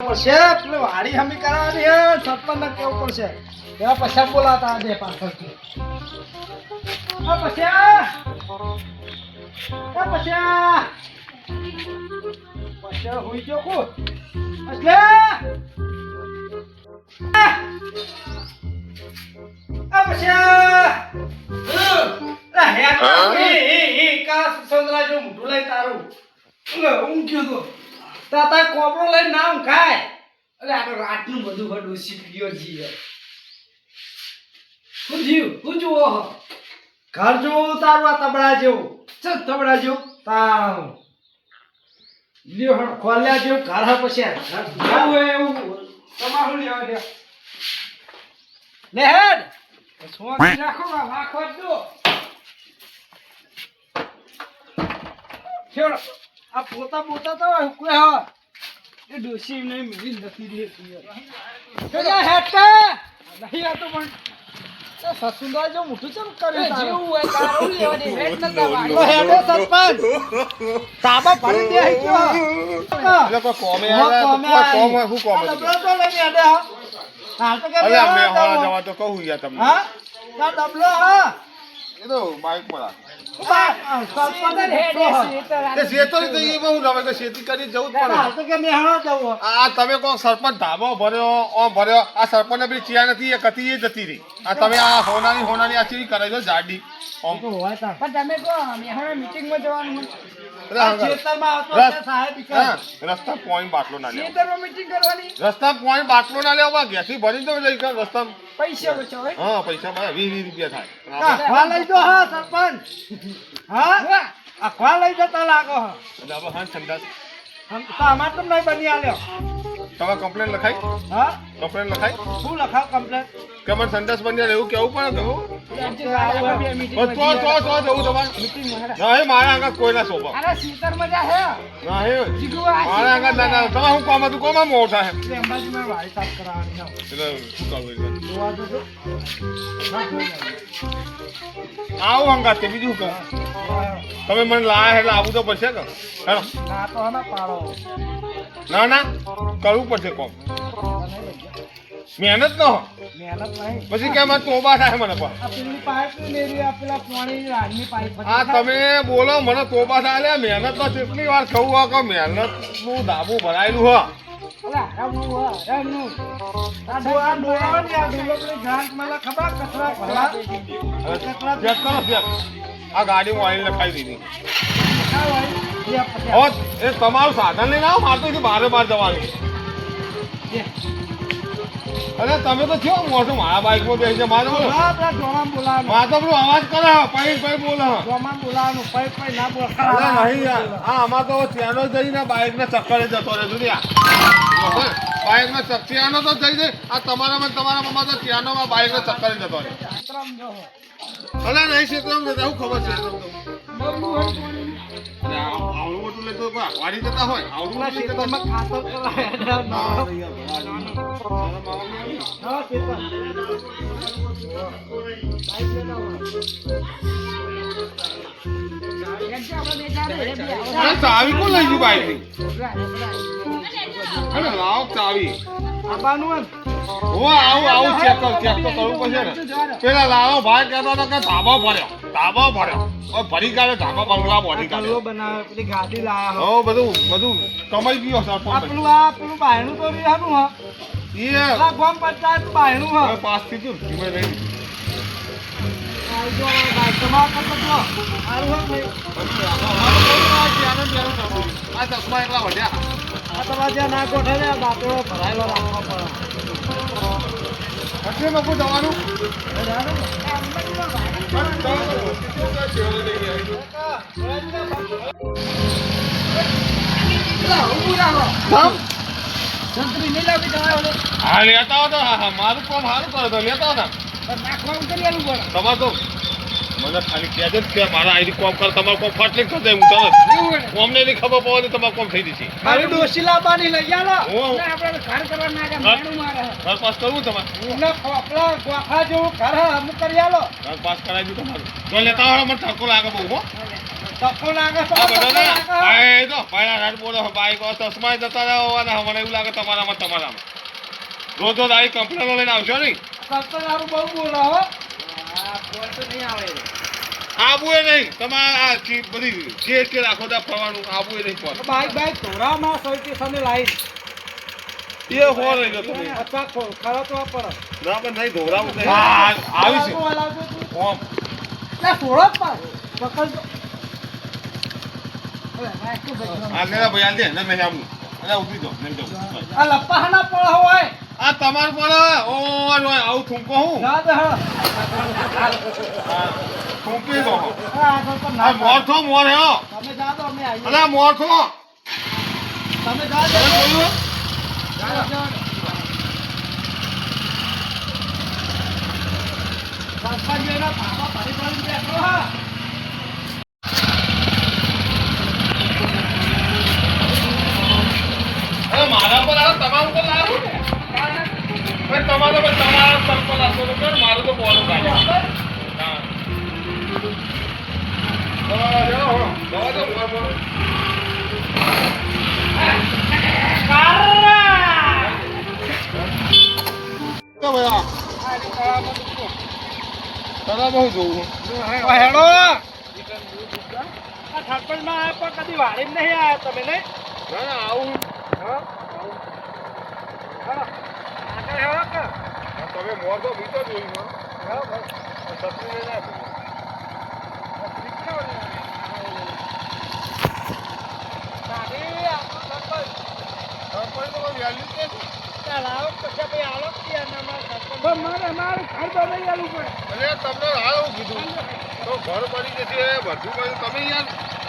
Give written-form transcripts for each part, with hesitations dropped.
પડશે પેલો વાડી હમી કરાવવાની હે સરપંચ ને કેવું પડશે એવા પૈસા બોલાતા દે પાછળથી પછી હુઈ ગયો કો એટલે કોપરો લઈને નામ ખાય અરે આ રાતનું બધું બધું શીખ્યો છીએ શું થયું શું જુઓ ઘર જોવું તારું આ તબડા જેવું ચલ તબડા જેવું તારું લ્યો ખોલ્યા જેવું ઘર હ પછી ઘર હોય એવું તમારું લેવા દે લે હેડ સોંકી રાખો રાખો દો છોડ આ પોતા પોતા તો કોઈ હા એ ડોસી ને મિલી નથી રહેતી યાર હેડતા નહીં આ તો પણ સસુંદા જો મોટું ચમ કરે જેવું હોય તારું લેવા દે હેડ ન દવા હેડે સરપંચ તાબા ભરી દે ગયો એટલે કો કોમે આયા કોમ હું કોમ ડબલો તો લઈને હેડે હા હાલ તો કે અરે મે હોવા જવા તો કહું યાર તમને હા તા ડબલો હા એ તો બાઈક પર તમે કો સરપંચ ધાબો ભર્યો ઓ ભર્યો આ સરપંચ બી ચિયા નથી એ કતી જતી રહી આ તમે આ હોનાની આ ચીવી કરે છો જાડી પણ તમે કો મીટિંગ માં જવાનું રસ્તા પોઈન્ટ બાટલો ના લે મીટિંગ કરવાની રસ્તા પોઈન્ટ બાટલો ના લેવા ગેસી ભરી દો લઈ રસ્તા પૈસા બચાવ હા પૈસા ભાઈ 20 રૂપિયા થાય લઈ દો હા સરપંચ હા આ ખવા લઈ જતા લાગો હવે હા સંદાસ હમ તો અમાર તો નહીં બની આલ્યો તમે કમ્પ્લેન લખાઈ હા કમ્પ્લેન લખાઈ શું લખાવ કમ્પ્લેન કે મને સંદાસ બની આલ્યો એવું કેવું પડે કેવું તો જવું તમારે મીટિંગ નહીં મારા આગળ કોઈ ના સોપા અરે સીતર મજા હે નહીં મારા આગળ ના તમે હું કોમ હતું કોમાં મોટા હે અંબાજી માં વાળી સાફ કરાવવાની એટલે શું કરવું આવો હંગાત કે બીજું કર તમે મને લાયા એટલે આવું તો પડશે કે હેલો ના તો ના પાડો ના કરવું પડશે કોમ મહેનત ન મહેનત નહીં પછી કેમ તોબા થાય મને પણ પેલી પાઇપ લેવી આપેલા પાણી રાની પાઇપ આ તમે બોલો મને તોબા થાય લે મહેનત તો કેટલી વાર કહું હો કે મહેનત નું ધાબુ ભરાયેલું હો આ ગાડી ઓઇલ લખાઈ દીધી એ તમારું સાધન લઈને આવો મારે તો બારે બાર જવાનું અરે તમે તો છો મોટું મારા બાઈક માં બેસી મારે તો પેલું અવાજ કરે પૈ બોલે ના બોલ નહીં હા આમાં તો ત્યાંનો જઈને બાઈક ને ચક્કરે જતો રહે દુનિયા બાઈક ને ત્યાંનો તો જઈ જાય આ તમારા મમ્મા તો ત્યાંનો બાઈક ને ચક્કરે જતો રહે અરે નહીં ક્ષેત્રમાં જતા શું ખબર છે આવડું મોટું લેતો વાડી જતા હોય આવડું ખાતર ચાવી કોણ લઈ ગયું બાઈક ની લાવ ચાવી આવું ચેક તો કરવું પડશે ને પેલા લાવો ભાઈ કહેતો હતો કે ધાબો ભર્યો ભરી કાઢે ધાબા બંગલા ભરી કાઢે ગાડી લાયા હો બધું કમાઈ ગયો સરપંચ પેલું બાયણું તો રહ્યાનું હા એ ગોમ પંચાયત બાયણું હા પાસ થી તું ધીમે રહી આ ચશ્મા એટલા વધ્યા આ તમારે જ્યાં ના ગોઠે ને દાંતેડો ભરાયેલો રાખવા પડે એટલે લોકો જવાનું હા લેતા હતા મારું કામ સારું કરે તો લેતા હતા તમારે તો મને ખાલી કહેજો કે મારા આઈડી કોમ કર તમારે કોમ ફાટલી કરી દે હું તને કોમને ની ખબર પડે તમારે કોમ થઈ જશે મારી ડોસી લાવવાની લઈ આલો આપણે ઘર કરવા ના કે માણું મારે ઘર પાસ કરવું તમારે ને આપલા ગોખા જેવું ઘર અમુક કરી આલો ઘર પાસ કરાવી દઉં તમારું તો લેતા હોય મને ઠાકો લાગે બહુ હો ધક્કો લાગે તો આ બધા ધક્કો ને લાગે. એ તો ભાઈ રાત બોલો બાઈક ચશ્મા જતા રહો અને મને એવું લાગે તમારામાં રોજ રોજ આવી કમ્પ્લેનો લઈને આવશો નહીં સરપંચ હારું બહુ બોલો હો. હા, કોઈ તો નહીં આવે. આબુ એ નહીં તમારે આ બધી કે રાખો ત્યાં ફરવાનું આબુ એ નહીં ફર બાઈક ધોરામાં સૌથી સામે લાઈન એ હો રહી ગયો તમે અચ્છા ખરો તો પડે. ના પણ નહીં ધોરાવું નહીં આવી છે હલાવજો તું. ઓમ લે થોડો જ પાડ. પકડજો. અરે, આ શું ભાઈ? આ લેલા ભાઈ આ લે ને નહીં આવું અરે ઉભી દો નહીં દો આ લપ્પા ના પડ હોય. આ તમાર પર ઓ આવું થૂંકો હું જા દે હા. થૂંકી દો આ સરપંચ આ ના મોર થો મોર હે હો તમે જા દો અમે આવીએ. અલા મોર થો તમે જા દો. તમે બોલ્યું જા દો. સરપંચ એના પાપા ભારી ભારી બેઠો હા. અરે મારા પર આ તમારું પર લાવો ભાઈ તમારા પર તમારા સર પર લાગતો તો કર મારું તો બોલું કાઢ્યા હા દવા દો બોલ તો ભયા તરા બહુ જોઉં હેડો. આ સરપંચમાં આયા પણ કદી વાળી જ નહીં આયા તમે નહીં. ના ના આવું હા? હેડો. આગળ હેડો કે? તમે મોર તો બીજો જોયું હેડો ભાઈ. સત્રી લઈને આવ્યો સારી આપણો સરપંચ. સરપંચ તો કોઈ વેલ્યુ જ નથી ચાલ આવો પછી ભાઈ આલો જ ત્યાં ને અમારા સરપંચ. મારે ઘર બનાવી આલવું પડે. એટલે તમને હાલ એવું કીધું તો ઘર બની જશે બધું બની તમે યાર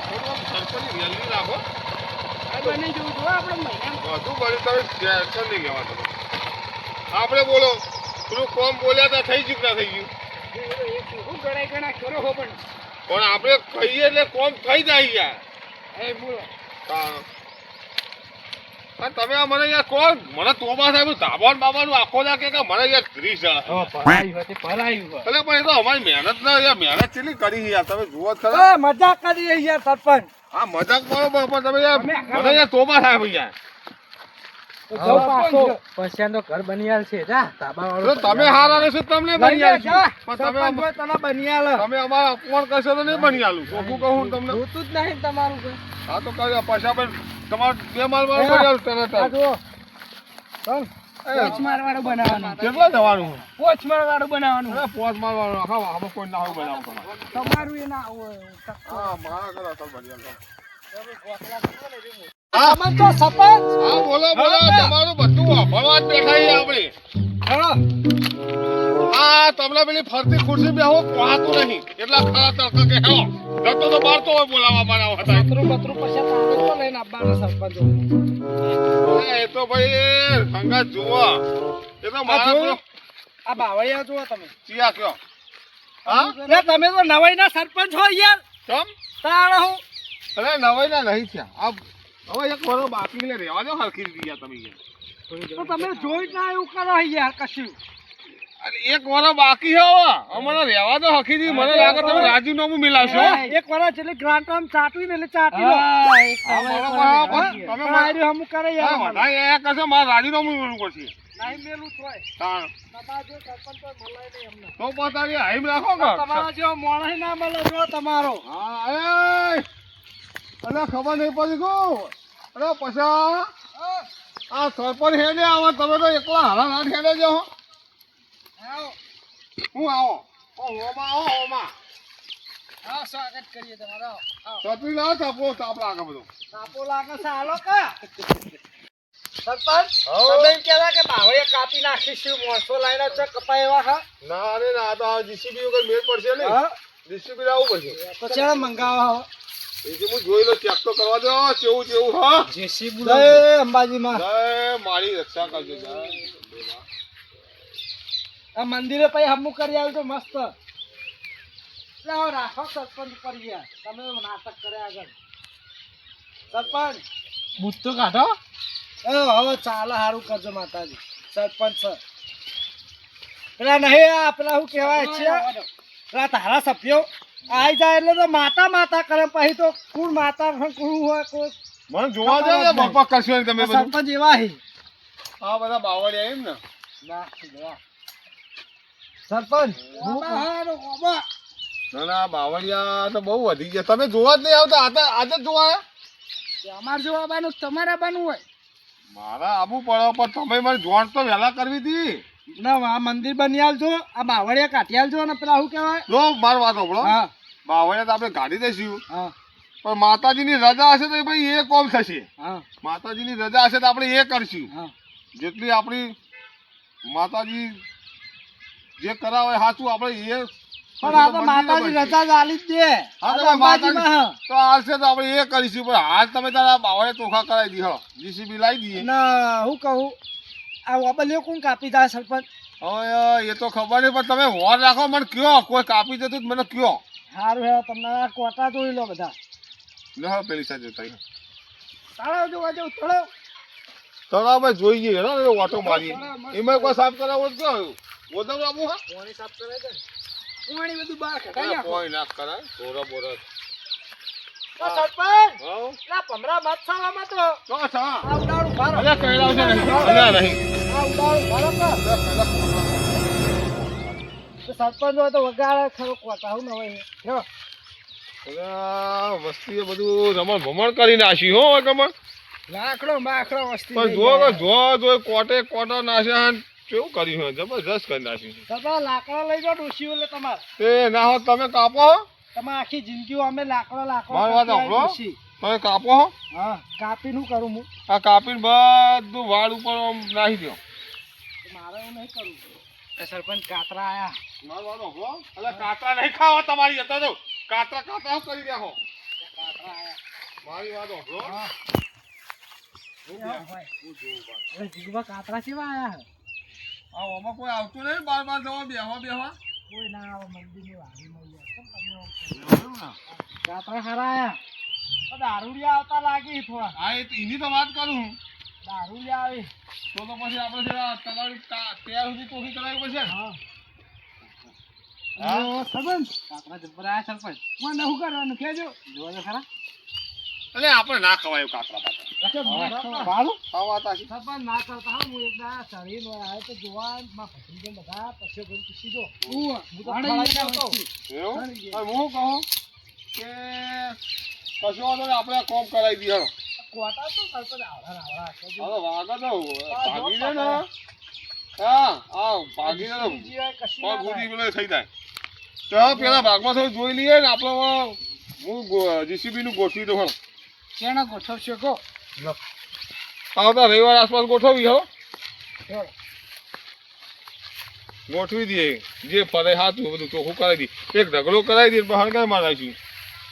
થોડું આમ સરપંચની વેલ્યુ રાખો આ બની જવું જોઈએ આપણે મહિનામાં. બધું બની તમે ટેન્શન નહીં લેવા તમે આપણે બોલો પેલું કોમ બોલ્યા તા થઈ ગયું ના થઈ ગયું હું ગણાય કરો હો પણ. પણ આપણે કહીએ એટલે કોમ થઈ જાય યાર એ બોલો. અને તમે આ મને યાર કોણ મને તોબા સાહેબ ધાબા બાબાનું આખો નાખે કે મને યાર 30 જણા પરાયું હતી પરાયું. એટલે પણ એ તો અમારી મહેનત ના યાર મહેનત કેટલી કરી યાર તમે જુઓ જ ખરા મજાક કરીએ યાર સરપંચ. આ મજાક બરોબર પણ તમે યાર મને યાર તોબા સાહેબ યાર પછીનો ઘર બનિયાલ છે જા તાબા તો વાળો. તમે હારા રહેશો તમને બની આલશું પણ તમે તને બનિયાલ. તમે અમારા અપમાન કરશો તો નહીં બની આલું ચોખ્ખું કહું તમને જોતું જ નહીં તમારું કઈ. હા તો કહ્યું પૈસા પણ તમારે બે માલ માલ કરી આલું તરત આ જ. જુઓ. પોચ મારવાળું બનાવવાનું. કેટલા જવાનું પોચ મારવાળું બનાવવાનું. પોચ માલ વાળો હા આમાં કોઈ ના હોય બનાવું તમારું એ ના હોય. હા મારા કરા ચાલ બની આલું આમાં તો સરપંચ. હા બોલો બોલો તમારું બધું વાપરવા જ બેઠા છીએ આપણે હેડો. આ તમને પેલી ફરતી ખુરશી બેહો પહાતું નહીં એટલા ખરા તડકા કે હેલો જતો તો બહાર તો બોલાવા મારા હતા પતરું પછી તારું તો લઈને આવવાના સરપંચ. એ તો ભાઈ સંગાત જુઓ એ તો મારા જોયું? આ બાવળિયા જુઓ તમે. ચિયા કયો હા લે તમે તો નવાઈના સરપંચ છો યાર. કેમ તાળ હું. અરે નવાઈ ના નહીં થયા આ હવે એક વરો બાકી લે રહેવા દો હરખી દીધી તમે તો તમે જોઈ ના એવું કરો યાર કશું. અરે એક વરો બાકી છે હવે અમારે રહેવા દો હરખી દી મને લાગે તમે રાજીનામું મિલાવશો એક વાર એટલે ગ્રાન્ટ આમ ચાટવી ને એટલે ચાટી લો. તમે આર્યું હમું કરે યાર. બધા એ કહેશે મારે રાજીનામું મેળવું પડશે નહીં મેલું થોય. તાણ તમારા જો સરપંચ તો મલાય નહીં અમને. તો પોતાની હાઈમ રાખો કે તમારા જેવો મોણસ ના મળે જો તમારો. હા અરે અરે ખબર નહીં પડી ગયું અરે પછા આ સરપંચ હેડે આવો તમે તો એકલા હારા હાથ હેડે જો હું આવો ઓમાં આવો ઓમાં હા સ્વાગત કરીએ તમારો. સપી લાવો તાપો તાપ લાગે બધું સાપો લાગે સાલો કા. સરપંચ તમે એમ કહેતા કે બાવળે કાપી નાખીશું મોણસો લાઈન જ કપાય એવા હા. ના અરે ના તો જીસીબી વગર મેળ પડશે ને હા જીસીબી લાવવું પડશે તો ચાલ મંગાવો. એથી હું જોઈ લો ચેક તો કરવા દો કેવું કેવું હા જેસીબી જય અંબાજીમાં. જય મારી રક્ષા કરજો જય આ મંદિરે પછી હમું કરી આવ્યું તો મસ્ત. લાવો રાખો સરપંચ પર ગયા તમે નાટક કર્યા આગળ. સરપંચ બુટ તો કાઢો. હવે ચાલે સારું કરજો માતાજી. સરપંચ સર પેલા નહીં આ પેલા શું કહેવાય છે પેલા તારા સભ્યો આઈ જાય એટલે તો માતા માતા કરે પછી તો કોણ માતા ને કોણ હોય કોઈ મને જોવા દે ને બપા કરશો ને તમે બધું સરપંચ એવા હી આ બધા બાવળિયા એમ ને ના સરપંચ ના ના બાવળિયા તો બહુ વધી ગયા તમે જોવા જ નહીં આવતા આજે જ જોવા આવ્યા અમારે જોવા આવવાનું તમારે આવવાનું હોય મારા આબુ પડો પણ તમે મને જોણ તો વહેલા કરવી હતી ના આ મંદિર બની આલજો આ બાવળિયા કાઢી આલજો ને પેલા શું કહેવાય જો માર વાત સાંભળો હા બાવળિયા તો આપણે કાઢી દઈશું હા પણ માતાજીની રજા હશે તો ભાઈ એ કોમ થશે હા માતાજીની રજા હશે તો આપણે એ કરશું હા જેટલી આપણી માતાજી જે કરાવે સાચું આપણે એ પણ આ તો માતાજી રજા જ આલી જ દે હા આ તો તો અંબાજીમાં તો હાલશે તો આપણે એ કરીશું પણ હાલ તમે તારા બાવળે ચોખા કરાવી દી હો જીસીબી લાવી દઈએ ના હું કહું આ વાબલિયો કોણ કાપી જાય સરપંચ હવે એ તો ખબર નહીં પણ તમે હોર રાખો મને કયો કોઈ કાપી જતું મને કયો સારું હે તમને આ કોટા જોઈ લો બધા લે હવે પેલી સાઈડ જોતા તળાવ જોવા જવું તળાવ તળાવ ભાઈ જોઈએ હેડો ને ઓટો મારીએ એમાં કોઈ સાફ કરાવો તો કયો ગોદામ આપું હા પાણી સાફ કરાય છે પાણી બધું બહાર કાઢી નાખો કોઈ ના કરાય થોડા બોરા તો સરપંચ હા ના પમરા મત સાવામાં તો તો સા આ ઉડાડું ભારો અલ્યા કઈડા છે નહીં અલ્યા નહીં આ ઉડાડું ભારો તો સરપંચ હોય તો વગાડે ખરો કોટા હું ન હોય જો અલ્યા વસ્તીએ બધું રમણ ભમણ કરી નાખી હો કમણ લાકડો બાકડો વસ્તી પણ જો કોટે કોટો નાખ્યા કેવું કર્યું હોય જબરજસ્ત કરી નાખ્યું તમે લાકડો લઈ જાઓ ડોશી એટલે તમારે એ ના હો તમે કાપો તમે આખી જિંદગી અમે લાકડો લાકડો મારી વાત કાપી સાંભળો. ડોશી. તમે કાપો હો હા કાપી નું કરું હું આ કાપીને બધું વાળ ઉપર આમ નાખી દો મારે એવું નહીં કરવું એ સરપંચ કાતરા આયા મારી વાત સાંભળો. અલા કાતરા નહીં ખાવા તમારી હતા તો કાતરા શું કરી રહ્યા હો કાતરા આયા મારી વાત સાંભળો. હા હવે જીગવા કાતરા કેવા આયા હે? આ ઓમાં કોઈ આવતું નહીં બાર જવા બેહવા કોઈ ના આવે મંદિરની વાડીમાં યાર. કેમ તમે આમ કરો? કાતરા હારા આયા તો દારૂડિયા આવતા લાગી થોડા હા એની તો વાત કરું હું દારૂડિયા આવી તો પછી આપણે તલાવી તૈયાર સુધી ટોકી કરાવી પડશે ને? હા હા? સરપંચ કાતરા જબ્બર આયા સરપંચ મને શું કરવાનું કહેજો જોવા તો ખરા એટલે આપણે ના ખવાય એવું કાતરા ભાડું ખાવા તાશી સરપંચ ના કરતા હા હું એકદા શરીર નો આવે તો જોવા માં ભત્રીજો બધા પછી કોઈ પૂછી જો હું તો ખવાઈ આવતો એવું હવે હું કહું કે કશો વાંધો નહીં આપણે કોમ કરાવી દઈએ હાલો. કોટા તો સરપંચ આવડા કહેજો હવે વાગો તો ભાગી દે ને હા ભાગી દે ને બીજી વાર કશું પગ ના ઉડી થાય. પેલો થઈ જાય તો પેલા ભાગમાં થોડું જોઈ લઈએ ને આપણે હું જીસીબી નું ગોઠવી દઉં હાલો. શેના ગોઠવશો કહો આવતા રવિવાર આસપાસ ગોઠવી હો ચાલો. ગોઠવી દઈએ જે ફરે હાથું બધું ચોખ્ખું કરાવી દઈએ એક ઢગલો કરાવી દઈએ પણ હણગાઈ મારાશું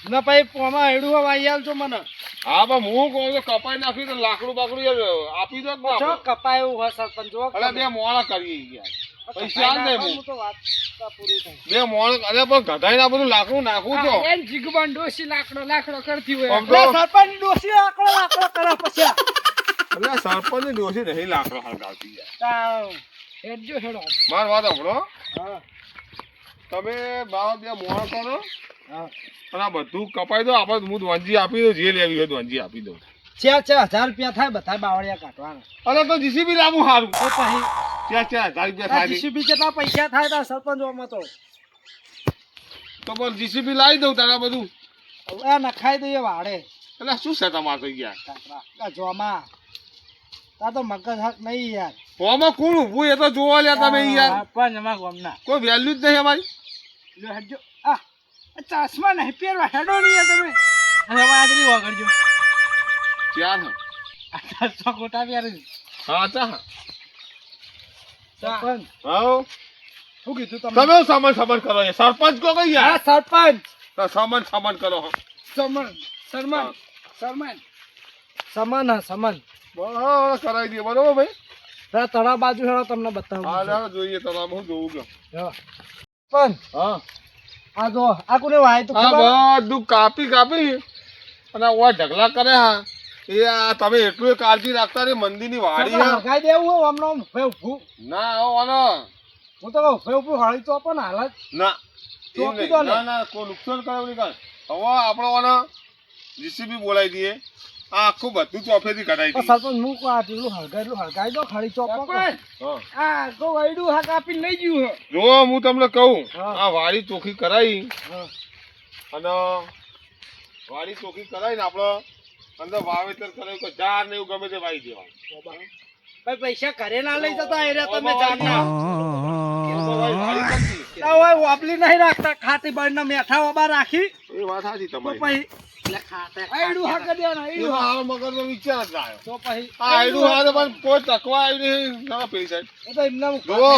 ના ભાઈ પોમાં હેડું વાઈ આવજો મને હા પણ હું કહું તો કપાઈ નાખ્યું તો લાકડું બાકડું યાર આપી દો ને જો આપણે. કપાયું હોય સરપંચ જો અરે બે મોણા કરીએ યાર પૈસા આલ દે હું. હું તો વાત પૂરી થઈ બે મોણ અરે પણ ગધાઈને આ બધું લાકડું નાખવું તો એન જીગબાન ડોસી લાકડો કરતી હોય આમ તો- સરપંચ ડોસી લાકડો કરે પછી અરે સરપંચ ડોસી નહીં લાકડો હળગાવતી યાર હેડજો હેડો માર વાત સાંભળો હા તમે બાવા બે મોણ કરો હા અને આ બધું કપાઈ દો આપણે હું ધ્વંજી આપી દઉં જે લેવી હોય ધ્વંજી આપી દઉં ચાર 1000 રૂપિયા થાય બધા બાવળિયા કાઢવાના અરે તો જીસીબી લાવું સારું તો પછી 4,000 રૂપિયા થાય નહીં. જીસીબી કેટલા પૈસા થાય તા સરપંચ ઓમાં તો બોલ જીસીબી લાવી દઉં તારા બધું એ નખાઈ દઈએ વાડે એટલે શું છે તમારે થઈ ગયા કાકરા જોમાં તા તો મગજ હક નહીં યાર હોમાં કોણ ઊભું એ તો જોવા લ્યા તમે યાર પણ એમાં ગમના કોઈ વેલ્યુ જ નહીં અમારી લ્યો હેડજો આ ચશ્મા નહીં પહેરવા હેડો નહીં તમે હવે આજની વગડજો ચાર આ 400 ગોટા પહેરી હા ચા સરપંચ હા શું કીધું તમે તમે સામાન કરો યાર સરપંચ કો કઈ હા યાર સરપંચ તો સામાન કરો હો. સમન સરમન સરમન સમન હા સમન બરાબર કરાવી દઈએ બરોબર ભાઈ તળા બાજુ હેડો તમને બતાવું હા ચાલો જોઈએ તમારે હું જોઉં કે પણ હા આ જો આ કોને વાય તો ખબર હા બધું કાપી અને ઓય ઢગલા કરે હા એ આ તમે એટલું કાળજી રાખતા ને મંદિરની વાડી હા હગાઈ દેવું હોય હમણાં ઉભે ઊભું ના આવો આનો હું તો ઉભે ઊભું હળી તો પણ હાલત ના ચોકી દો લે. ના ના કોઈ નુકસાન કરે એવું નહીં કાંઈ. હવે આપણે ઓને જીસીબી બોલાવી દઈએ આ આખું બધું ચોફેથી કઢાઈ પણ દઈએ સરપંચ હું કહું આટલું હળગાઈ દો ખાલી ચોપો હા. આ ગો વૈડું હા કાપીને લઈ ગયું જો હું તમને કહું હા. આ વાડી ચોખ્ખી કરાવી હા અને વાડી ચોખ્ખી કરાવીને આપણે અંદર વાવેતર કરાવ્યું કે ઝાડ ને એવું ગમે તે વાવી દેવાનું ભાઈ પૈસા ઘરે ના લઈ જતા એ રહ્યા તમે જાણના વાડી કરતી. ઓય વાપલી નહીં રાખતા ખાટી બાળના મેઠા ઓબા રાખી એ વાત સાચી તો તમારી પછી આયડું હા કરી દેવાના એ તો આયડું આ મગજનો વિચાર જ ના આવ્યો. તો પછી આ આયડું હા તો પણ કોઈ તકવા આવી નહીં ના પેલી સાઈડ એ તો એમને જુઓ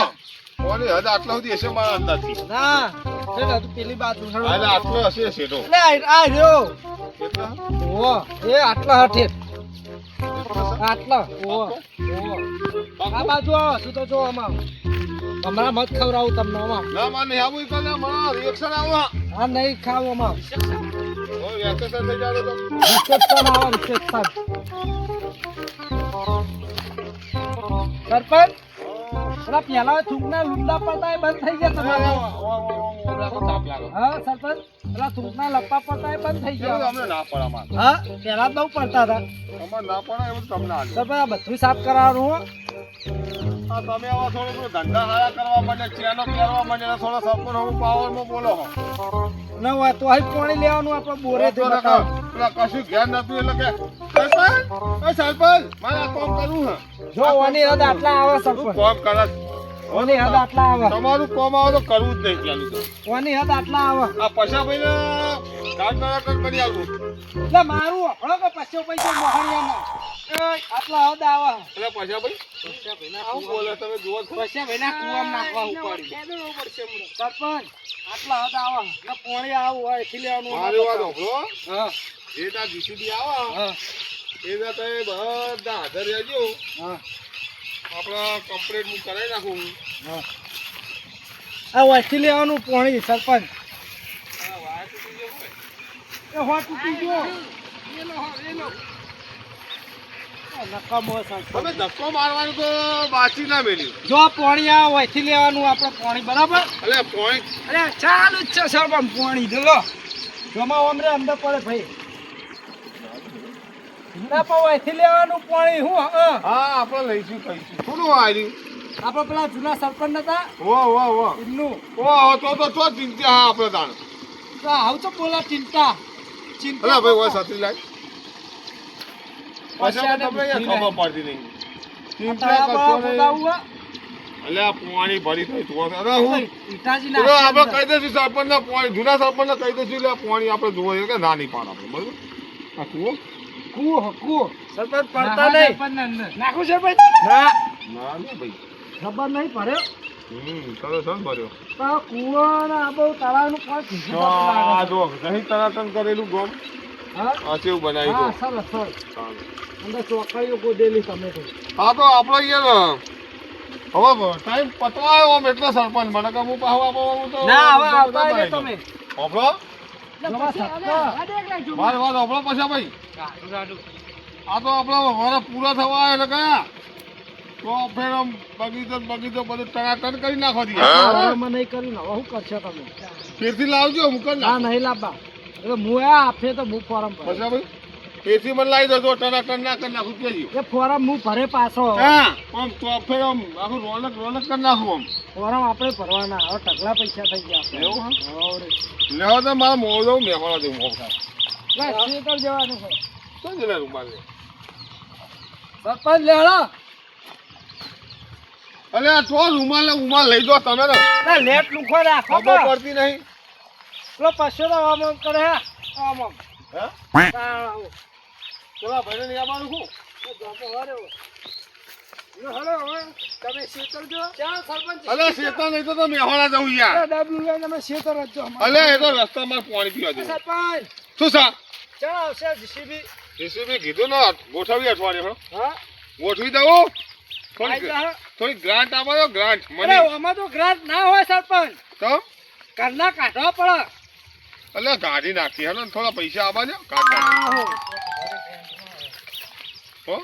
કોની હદ આટલા સુધી હશે મારા અંદાજથી ના છે ને પેલી બાજુ હા, એટલે આટલો હશે શેઠો એટલે આ રહ્યો કેટલા? ઓ એ આટલા હઠે કેટલા છે? આટલા ઓ આ બાજુ આવો શું તો જો આમાં હમણાં મત ખવડાવું તમને આમાં ના મારે નહીં આવું ઈ કરે, મારા રિએક્શન આવો આ નહીં ખાવ આમાં હવે વેકેશન થઈ જાય તો રિસેપ્શન આવે રિસેપ્શન સરપંચ પેલા પેલા થૂંકના લુંડા પડતા એ બંધ થઈ ગયા તમારે તાપ લાગે હા સરપંચ પેલા થૂંકના લપ્પા પડતા એ બંધ થઈ ગયા અમને ના પડે અમારે હા પેલા બહુ પડતા હતા અમારે ના પડે એવું તમને આલ્યું. સરપંચ આ બધું સાફ કરાવવાનું હો આ તમે આવા થોડું થોડું ધંધા હારા કરવા માટે ચેનો પહેરવા માટે થોડા સરપંચ હું પાવરમાં બોલો હો ન હોય તો અહીં પાણી લેવાનું આપણે બોરે થી બતાવો. પેલા કશું જ્ઞાન નતું એટલે કે સરપંચ એ સરપંચ મારે આ કામ કરવું હે જો ઓની હદ આટલા આવે શું સરપંચ કામ કરે ઓની હદ આટલા આવે તમારું કામ આવે તો કરવું જ નહીં ચાલુ તો ઓની હદ આટલા આવે આ પૈસાભાઈ ને ગાડ કરી આવું એટલે મારું હળો કે પૈસો પૈસો મોહણિયામાં આટલા હદ આવે એટલે પૈસાભાઈ આવું બોલે તમે જુઓ છો પૈસા ભાઈના કુવામાં નાખવા ઉપાડી સરપંચ આટલા હદ આવે ને પોણી આવું હોય એથી લેવાનું મારી વાત હોભળો હા જે તાર જીસીબી આવે હા એના તમે બધા હાજર રહેજો હા આપણે કમ્પ્લીટ હું કરાવી નાખું હા આ વાંચી લેવાનું પોણી સરપંચ એ હો તૂટી ગયો નકામો સરપંચ તમે ધક્કો મારવાનું તો બાચી ના મેલ્યું જો આ પોણી આ વાંચી લેવાનું આપણે પોણી બરાબર એટલે પોઈન્ટ અરે ચાલુ જ છે સરપંચ પોણી જો જમા ઓમરે અંદર પડે ભાઈ ના પણ વાંચી લેવાનું પોણી હું હા હા આપણે લઈશું કહીશું થોડું આવ્યું આપણે પેલા જૂના સરપંચ હતા વો એમનું તો ચિંતા હા આપણે તાણ તો આવું તો બોલા ચિંતા અલા ભાઈ ઓય સાત્રી લાગ પૈસાને તમને યાર બુદ્ધિ ખબર પડતી નહીં ચિંતા તારા કરશો બા નહીં બોલાવું અલ્યા પાણી ભરી થઈ તું અરે હું ઈટાજી તો આપણે ના કહી દઈશું સરપંચને પાણી જૂના સરપંચને કહી દઈશું એટલે પાણી આપણે જોવો કે ના નહીં પાડ આપણે બરોબર આ કુવો કુવો સરપંચ પડતા નહીં. નાખું સરપંચ ના ના નહીં ભાઈ ખબર નહીં ભર્યો સરસ હન ભર્યો તો કુવો ને આ બહુ તળાવનું પાણી ભીગું આ લાગે. જો નહીં તનાતન કરેલું ગોમ હા આ કેવું બનાવી હા દો સરસ સરસ અંદર ચોકડીઓ ગોડેલી તમે તો હા તો આપણે યાર હવે ટાઈમ પતવા આવ્યો આમ એટલે સરપંચ મને કે હું પાહવા આપવાનું તો ના હવે આવતા રહે તમે આપણો જમા સત્તા. મારે વાત આપણો પછી ભાઈ આ તો આપણા મારા પૂરા થવા આવ્યા એટલે કયા તો ફેર આમ બગીચો બધું ટનાટન કરી નાખો દી હવે મને નહીં કર્યું ને હવે શું કરશો તમે ફેરથી લાવજો હું કરી ના નાખું નહીં લાવવા એટલે હું આ આપે તો હું ફોરમ ભરે પછી ભાઈ ફેરથી મને લાવી દો ટનાટન ના કરી નાખું કેજી એ ફોરમ હું ભરે પાછો હા આમ તો ફેર આમ આખું રોનક કરી નાખું આમ ફોરમ આપણે ભરવાના હવે ટકલા પૈસા થઈ ગયા આપણે. એવું હા હવે રે. લેવા તો મારા મોડો મેહોણા જેવું મોહ થાય બસ થિયેટર જવાનું છે શું છે ને રૂમાલ સરપંચ લેડો અલે આ તો રૂમાલ લઈ દો તમે તો ના લેટ લુખો રાખો ખબર તો પડતી નહીં પેલો પશુ તો આમ આમ કરે હે આમ આમ હે તાળાઓ. પેલા ભાઈને નહીં આવવાનું શું એ જોતો હરે હો. લો હળો હવે તમે શેતર જો ચાલ સરપંચ અલે શેતા નહીં તો મેહોણા જવું યાર ડબલું લઈને તમે શેતર જ જો અલે એ તો રસ્તામાં પાણી પીવા દે સરપંચ શું સા ચાલ આવશે જીસીબી જેસીબી કીધું ને ગોઠવી અઠવાડિયે હા ગોઠવી દઉં આઈ થોડી જા. થોડી ગ્રાન્ટ આપો તો ગ્રાન્ટ અરે મને આમાં તો ગ્રાન્ટ ના હોય સરપંચ તો ઘરના કાઢવા પડે અલે ગાડી નાખી હે ને થોડા પૈસા આપવા દો કાઢવા આહો. હો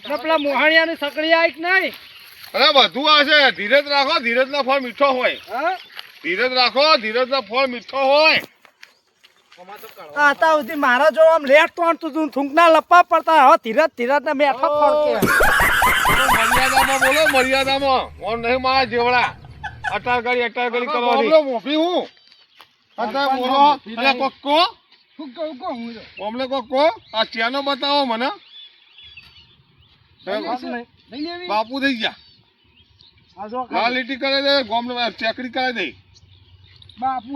ને પેલા મોહણિયાની સકડી આવી કે નહીં અરે બધું આવશે ધીરજ રાખો ધીરજ ના ફળ મીઠો હોય હા ધીરજ રાખો, ધીરજનો ફળ મીઠો હોય. આતા સુધી મારા જો આમ લેટ તો તું થૂંકના લપ્પા પડતા હવે ધીરજ ને બેઠો ફળકે મર્યાદામાં બોલો, મર્યાદામાં. ઓન નહીં મારા જેવડા અટાર ગળી કરવાની. મોફી હું અત્યારે બોલો. અરે કોકો અમને કોકો આ ચેનો બતાવો મને. બાપુ થઈ ગયા લાલ લીટી કરે દે, ગોમ ચેકડી કરે દે. બાપુ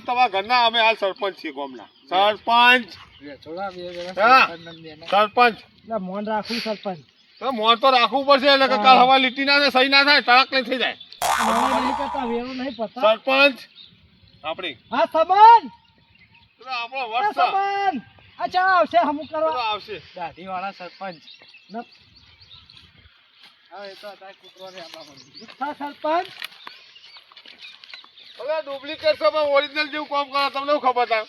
તમારા ઘરના, અમે હાલ સરપંચ છીએ ગોમના. સરપંચ મોન રાખું સરપંચ મોન તો રાખવું પડશે, એટલે કે કાલ હવા લીટી ના સહી ના થાય, ટળક લઈ થઈ જાય. સરપંચ આપણી હા સબન આપણો વર્ષ અચ્છા આવશે હમું કરવા આવશે. દાઢી વાળા સરપંચ હવે તો આ કૂતરો રે આપણા સરપંચ હવે ડુપ્લિકેટ છે પણ ઓરિજિનલ જેવું કામ કરો. તમને શું ખબર થાય?